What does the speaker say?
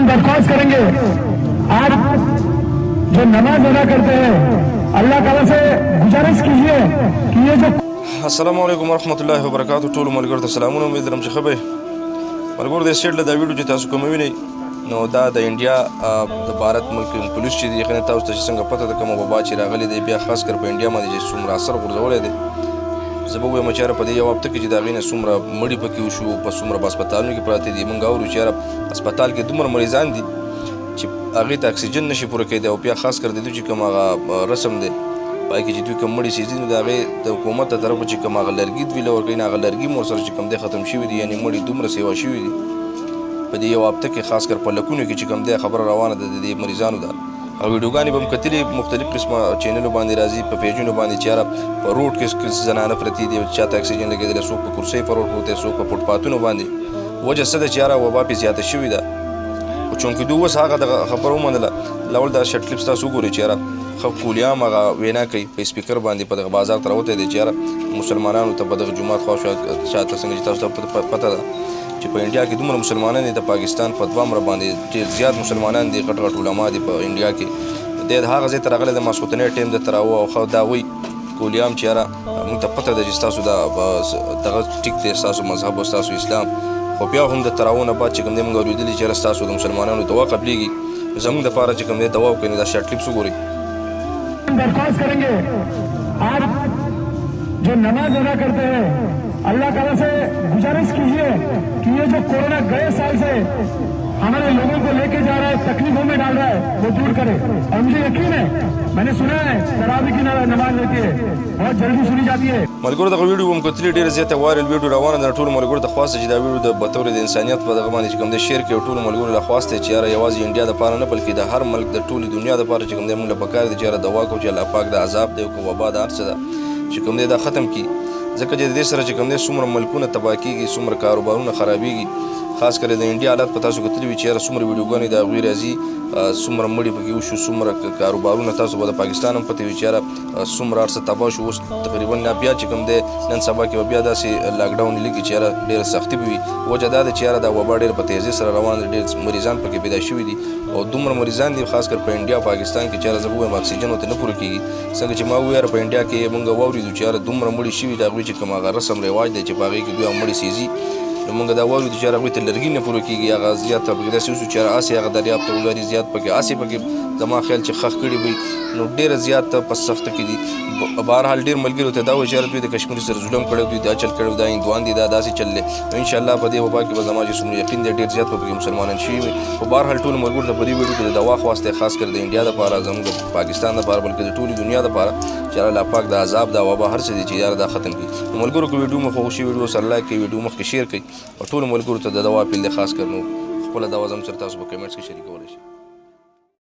दरख्वास्त करेंगे आज जो नमाज अदा करते हैं अल्लाह ताला से गुजारिश कीजिए कि ये जो अस्सलामु अलैकुम वरहमतुल्लाहि वबरकातुहू ټول ملګرو ته سلامونه امید لرم چې ښه به ملګرو د سټیټ له دا ویډیو چې تاسو کوم وینئ نو دا د انډیا د بھارت ملک پولیس چې دی خنه تاسو ته څنګه پته ده کوم وبا چې راغلی دی بیا خاص کر په انډیا باندې چې څومره اثر غورځولی دی زه به وایم چې یاره په دې یو هفته کې چې د هغې نه څومره مړي پکې وشو په څومره په هسپتالونو کې پراته دي موږ اورو چې یاره هسپتال کې دومره مریضان دي چې هغې ته اکسیجن نشي پوره کېدی او بیا خاص کر د دوی چې کوم هغه رسم دی پای کې چې دوی کوم مړي سیزي نو د هغې د حکومت ته طرفه چې کوم هغه لرګي دوی له ورکوي نه هغه لرګي مو ورسره چې کوم دی ختم شوي دي یعنې مړي دومره سیوا شوي دي په دې یو هفته کې خاص کر په لکونو کې چې کوم دی خبره روانه ده د دې مریضانو ده او ویډیوګانې به م کتلې مختلف قسمه چینلو باندې راځي په پیجونو باندې چې یاره په روډ کې زنانه پرتې دي چا ته اکسیجن لګېدلی څوک په کرسۍ په روډ پروت دی څوک په فوټپاتونو باندې وجه څه ده چې یاره وبا پې زیاته شوې ده خو چونکې دوی اوس هغه دغه خبره ومنله لول دا شرټ کلیپس تاسو وګورئ چې یاره ښه کولیام هغه وینا کوي په سپیکر باندې په دغه بازار ته راوتی دی چې یاره مسلمانانو ته په دغه جومات خواوشا شاته څنګه چې تاسو ته پته ده چې په انډیا کې دومره مسلمانان دي د پاکستان په دوه مره باندې ډېر زیات مسلمانان دي غټ غټ علما دي په انډیا کې دی د هغه ځای ته راغلی د ماسخوتنۍ ټایم دلته راوه او ښه دا وایي کولیام چې یاره موږ ته پته ده چې ستاسو دغه ټیک دی ستاسو مذهب او ستاسو اسلام خو بیا هم د تراو نه بعد چې کوم دی موږ اورېدلي چې یاره ستاسو د مسلمانانو دوا قبلېږي زموږ دپاره چې کوم دی دوا وکړئ نو دا شارټ کلیپس وګورئ दरख्वास्त करेंगे आज जो नमाज अदा करते हैं अल्लाह ताला से गुजारिश कीजिए कि ये जो कोरोना गए साल से हमारे लोगों को लेके जा रहा है तकलीफों में डाल रहा है वो दूर करे और मुझे यकीन है मैंने सुना है तरावी की नमाज होती है बहुत जल्दी सुनी जाती है ملګرو دغه ویډیو به م کتلې ډېره زیاته وایرل ویډیو روانه ده ټولو ملګرو ته خواسته چې دا ویډیو د بطور د انسانیت په دغه باندې چې کوم دی شیر کړي او ټولو ملګرو له خواسته چې یاره یوازې انډیا دپاره نه بلکې د هر ملک د ټولې دنیا دپاره چې کوم دی موږ له پکار دی چې یاره دوا کوو چې الله پاک د عذاب دی او که وبا د هر څه ده چې کوم دی دا ختم کړي ځکه چې د دې سره چې کوم دی څومره ملکونه تباه کېږي څومره کاروبارونه خرابېږي خاص کر د انډیا حالات په تاسو کتلي وي چې یاره څومره ویډیوګانې د هغوی راځي څومره مړي پکې وشو څومره کاروبارونه تاسو به د پاکستان هم پته وي چې یاره څومره هر څه تباه شو اوس تقریبا بیا چې کوم دی نن سبا کې به بیا داسې لاکډاون لګي چې یاره ډېره سختي به وي وجه دا ده چې یاره دا وبا ډېر په تیزۍ سره روان دی ډېر مریضان پکې پیدا شوي دي او دومره مریضان دي خاص کر په انډیا او پاکستان کې چې یاره زه به ووایم اکسیجن ورته نه پوره کېږي څنګه چې ما وویل په انډیا کې موږ واورېدو چې یاره دومره مړي شوي د هغوی چې کوم هغه رسم رواج دی چې په هغې کې دوی هم مړي سیزي نو موږ دا واورېدو چې یاره هغوی ته لرګي نه پوره کېږي هغه زیات پکې داسې وشو چې یاره هسې هغه دریاب ته وګوري زیات پکې هسې پکې زما خیال چې ښخ کړي وي نو ډېره زیات په سخته کې دي بهرحال ډېر ملګرو ته دا وایي چې یاره دوی د کشمیر سره ظلم کړی دوی دا چل کړی دا هندوان دي دا داسې چل دی نو انشاءالله په دې وبا کې به زما چې څومره یقین دی ډېر زیات به پکې مسلمانان شوي وي خو بهرحال ټولو ملګرو ته په دې ویډیو کې د دوا خواسته خاص کر د انډیا دپاره زموږ د پاکستان دپاره بلکې د ټولې دنیا دپاره چې یاره الله پاک د عذاب دا وبا هر څه دي چې یاره دا ختم کړي نو ملګرو که ویډیو مو خوښ شي ویډیو سره لایک کړئ ویډیو مخکې شیر کړئ او ټولو ملګرو ته د دوا اپیل دی خاص کر نو خپله دوا زموږ سره تاسو په کمنټس کې شریکولی شئ